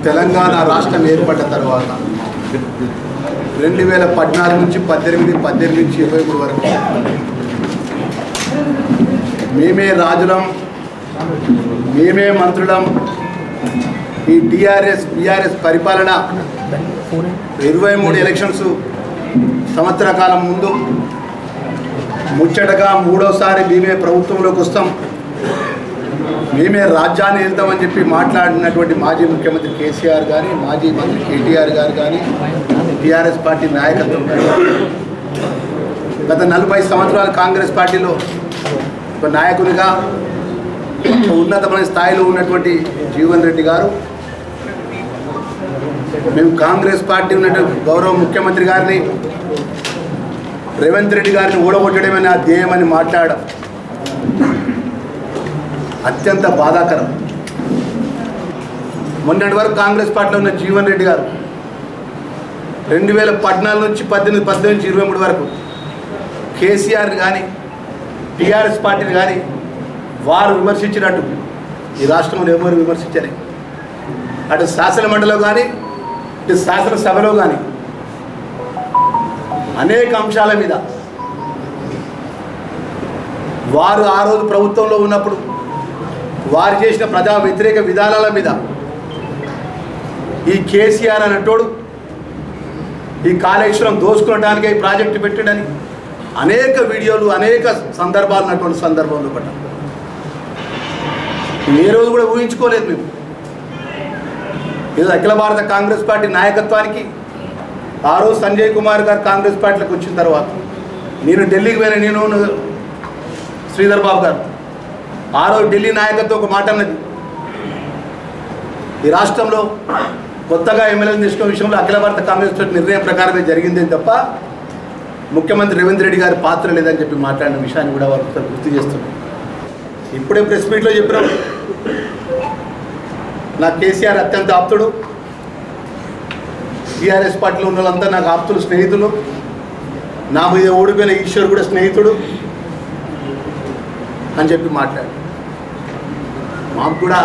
తెలంగాణ రాష్ట్రం ఏర్పడ్డ తర్వాత 2014 నుంచి 18 నుంచి 23 వరకు మేమే రాజులం, మేమే మంత్రులం. ఈ బీఆర్ఎస్ పరిపాలన 23 ఎలక్షన్స్ సంవత్సర కాలం ముందు ముచ్చటగా మూడోసారి మేమే ప్రభుత్వంలోకి వస్తాం, మేమే రాజ్యాన్ని వెళ్తామని చెప్పి మాట్లాడినటువంటి మాజీ ముఖ్యమంత్రి కేసీఆర్ కానీ, మాజీ మంత్రి కేటీఆర్ గారు కానీ, టీఆర్ఎస్ పార్టీ నాయకత్వం కానీ, గత 40 సంవత్సరాలు కాంగ్రెస్ పార్టీలో ఒక నాయకునిగా ఉన్నతమైన స్థాయిలో ఉన్నటువంటి జీవన్ రెడ్డి గారు, మేము కాంగ్రెస్ పార్టీ ఉన్నటువంటి గౌరవ ముఖ్యమంత్రి గారిని, రేవంత్ రెడ్డి గారిని ఓడగొట్టడమే నా ధ్యేయమని మాట్లాడడం అత్యంత బాధాకరం. మొన్నటి వరకు కాంగ్రెస్ పార్టీలో ఉన్న జీవన్ రెడ్డి గారు 2014 నుంచి 18 నుంచి 23 వరకు కేసీఆర్ కానీ, టీఆర్ఎస్ పార్టీని కానీ వారు విమర్శించినట్టు ఈ రాష్ట్రంలో ఎవరు విమర్శించలే. అటు శాసన మండలిలో కానీ, ఇటు శాసనసభలో కానీ అనేక అంశాల మీద వారు ఆ రోజు ప్రభుత్వంలో ఉన్నప్పుడు వారు చేసిన ప్రజా వ్యతిరేక విధానాల మీద ఈ కేసీఆర్ అనేటోడు ఈ కాళేశ్వరం దోసుకునడానికి ఈ ప్రాజెక్టు పెట్టడని అనేక వీడియోలు, అనేక సందర్భాలు ఉన్నటువంటి సందర్భంలో పడ్డాం. ఏ రోజు కూడా ఊహించుకోలేదు మేము. ఇది అఖిల భారత కాంగ్రెస్ పార్టీ నాయకత్వానికి ఆ రోజు సంజయ్ కుమార్ గారు కాంగ్రెస్ పార్టీలోకి వచ్చిన తర్వాత నేను ఢిల్లీకి పోయిన, నేను శ్రీధర్ బాబు గారు ఆ రోజు ఢిల్లీ నాయకత్వం ఒక మాట అన్నది, ఈ రాష్ట్రంలో కొత్తగా ఎమ్మెల్యేలు తీసుకునే విషయంలో అఖిల భారత కాంగ్రెస్ పార్టీ నిర్ణయం ప్రకారమే జరిగిందే తప్ప ముఖ్యమంత్రి రేవంత్ రెడ్డి గారి పాత్ర లేదని చెప్పి మాట్లాడిన విషయాన్ని కూడా వారు గుర్తు చేస్తున్నారు. ఇప్పుడే ప్రెస్ మీట్లో చెప్పినాం, నా కేసీఆర్ అత్యంత ఆప్తుడు, టీఆర్ఎస్ పార్టీలో ఉన్న వాళ్ళంతా నాకు ఆప్తులు, స్నేహితులు, నా మీద ఓడిపోయిన ఈశ్వర్ కూడా స్నేహితుడు అని చెప్పి మాట్లాడు. మాకు కూడా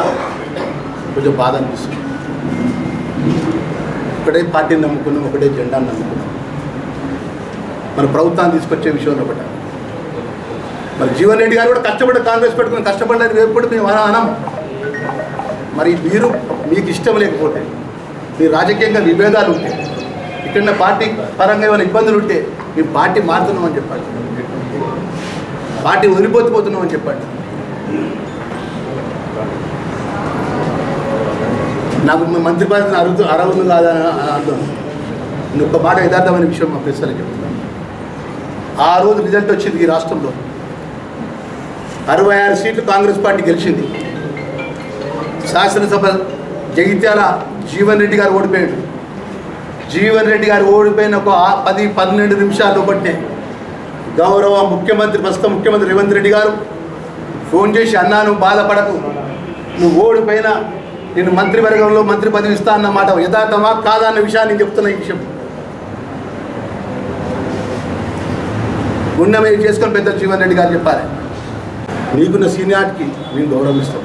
కొంచెం బాధ అనిపిస్తుంది. ఒకటే పార్టీని నమ్ముకున్నాం, ఒకటే జెండాను నమ్ముకున్నాం, మన ప్రభుత్వాన్ని తీసుకొచ్చే విషయంలో ఒకట. మరి జీవన్ రెడ్డి గారు కూడా కష్టపడి కాంగ్రెస్ పెట్టుకుని కష్టపడలేదు ఎప్పుడు మేము అనం. మరి మీరు మీకు ఇష్టం లేకపోతే, మీ రాజకీయంగా విభేదాలు ఉంటే, ఇక్కడ పార్టీ పరంగా ఏమైనా ఇబ్బందులు ఉంటే మేము పార్టీ మారుతున్నామని చెప్పండి, పార్టీ వదిలిపోతున్నామని చెప్పండి. నాకు మంత్రి పదవిని అర్హులు కాదని అంటున్నాను. నేను ఒక్క మాట యథార్థమైన విషయం మా ప్రెస్లో చెప్తున్నాను. ఆ రోజు రిజల్ట్ వచ్చింది, ఈ రాష్ట్రంలో 66 సీట్లు కాంగ్రెస్ పార్టీ గెలిచింది. శాసనసభ జగిత్యాల జీవన్ రెడ్డి గారు ఓడిపోయాడు. జీవన్ రెడ్డి గారు ఓడిపోయిన ఒక 10-12 నిమిషాలు బట్టే గౌరవ ముఖ్యమంత్రి, ప్రస్తుత ముఖ్యమంత్రి రేవంత్ రెడ్డి గారు ఫోన్ చేసి, అన్నా నువ్వు బాధపడకు, నువ్వు ఓడిపోయినా నేను మంత్రివర్గంలో మంత్రి పదవి ఇస్తా అన్నమాట యథార్థమా కాదా అన్న విషయాన్ని నేను చెప్తున్నా. ఈ విషయం గుండె మీద చేసుకొని పెద్ద జీవన్ రెడ్డి గారు చెప్పాలి, నీకున్న సీనియార్కి మేము గౌరవిస్తాం,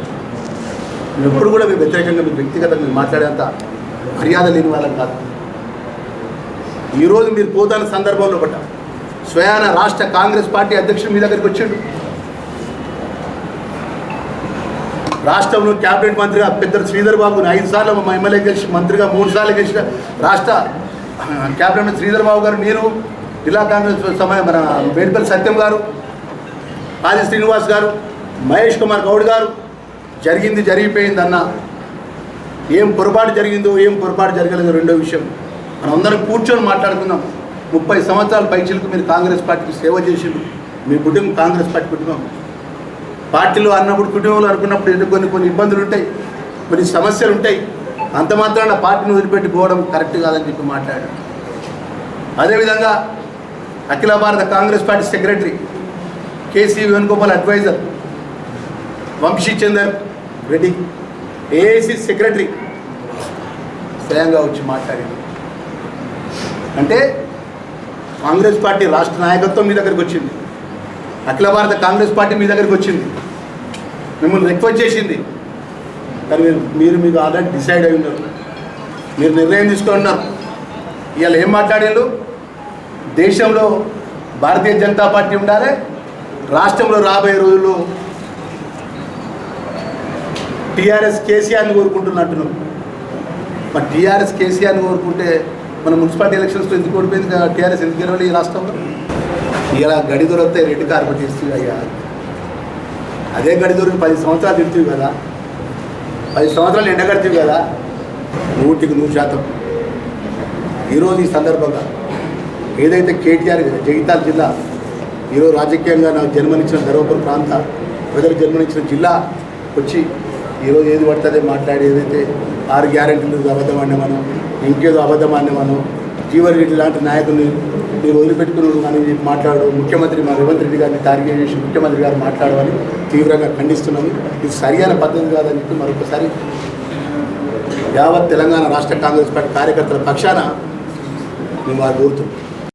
మేము ఎప్పుడు కూడా మీ వ్యతిరేకంగా, మీ వ్యక్తిగతంగా మీరు మాట్లాడేంత మర్యాద లేని వాళ్ళని కాదు. ఈరోజు మీరు పోతాన సందర్భంలో పడ్డ స్వయాన రాష్ట్ర కాంగ్రెస్ పార్టీ అధ్యక్షుడు మీ దగ్గరికి వచ్చాడు. రాష్ట్రంలో క్యాబినెట్ మంత్రిగా పెద్ద శ్రీధర్ బాబుని 5 సార్లు మా ఎమ్మెల్యే గెలిచి, మంత్రిగా 3 సార్లు గెలిచిన రాష్ట్ర క్యాబినెట్ శ్రీధర్ బాబు గారు, నేను జిల్లా కాంగ్రెస్ సమయం మన మేడిపల్లి సత్యం గారు, ఆది శ్రీనివాస్ గారు, మహేష్ కుమార్ గౌడ్ గారు, జరిగింది జరిగిపోయిందన్న, ఏం పొరపాటు జరిగిందో ఏం పొరపాటు జరగలేదో రెండో విషయం మనం అందరం కూర్చొని మాట్లాడుకుందాం. 30 సంవత్సరాల పైచిలకు మీరు కాంగ్రెస్ పార్టీకి సేవ చేసిండు, మీ కుటుంబం కాంగ్రెస్ పార్టీ కుటుంబం. పార్టీలో అన్నప్పుడు కుటుంబంలో అనుకున్నప్పుడు కొన్ని ఇబ్బందులు ఉంటాయి, కొన్ని సమస్యలు ఉంటాయి. అంత మాత్రాన పార్టీని వదిలిపెట్టి పోవడం కరెక్ట్ కాదని చెప్పి మాట్లాడారు. అదేవిధంగా Akhila Bharata Congress party secretary KC Venugopal, adviser Vamshichander Reddy, AIC secretary స్వయంగా వచ్చి మాట్లాడింది. అంటే కాంగ్రెస్ పార్టీ రాష్ట్ర నాయకత్వం మీ దగ్గరికి వచ్చింది, అఖిల భారత కాంగ్రెస్ పార్టీ మీ దగ్గరికి వచ్చింది, మిమ్మల్ని రిక్వెస్ట్ చేసింది. కానీ మీకు ఆల్రెడీ డిసైడ్ అయి ఉన్నారు. మీరు నిర్ణయం తీసుకున్నారు. ఇవాళ ఏం మాట్లాడారు? దేశంలో భారతీయ జనతా పార్టీ ఉండాలి, రాష్ట్రంలో రాబోయే రోజుల్లో టీఆర్ఎస్ కేసీఆర్ని కోరుకుంటున్నట్టును. మరి టీఆర్ఎస్ కేసీఆర్ని కోరుకుంటే మన మున్సిపాలిటీ ఎలక్షన్స్లో ఎందుకు ఓడిపోయింది? టీఆర్ఎస్ ఎందుకు గెలవాలి ఈ రాష్ట్రంలో? ఇలా గడి దొరికితే రెడ్ కార్పెట్ ఇస్తుంది అయ్యా. అదే గడి దొరికి 10 సంవత్సరాలు తిడుతుంది కదా, 10 సంవత్సరాలు ఎండగడుతుంది కదా. 100% ఈరోజు ఈ సందర్భంగా ఏదైతే కేటీఆర్ జగిత్యాల జిల్లా ఈరోజు రాజకీయంగా నాకు జన్మనిచ్చిన ధర్మపురం ప్రాంత ప్రజలకు జన్మనిచ్చిన జిల్లా వచ్చి ఈరోజు ఏది పడుతుందే మాట్లాడి ఏదైతే 6 గ్యారెంటీలు అబద్ధం అన్నమను, ఇంకేదో అబద్ధం అన్నమను, జీవన్ రెడ్డి లాంటి నాయకుల్ని మీరు వదిలిపెట్టుకున్నాడు అని మాట్లాడు, ముఖ్యమంత్రి మా రేవంత్ రెడ్డి గారిని టార్గెట్ చేసి ముఖ్యమంత్రి గారు మాట్లాడమని తీవ్రంగా ఖండిస్తున్నాము. ఇది సరైన పద్ధతి కాదని చెప్పి మరొకసారి యావత్ తెలంగాణ రాష్ట్ర కాంగ్రెస్ పార్టీ కార్యకర్తల పక్షాన మేము వారు కోరుతున్నాం.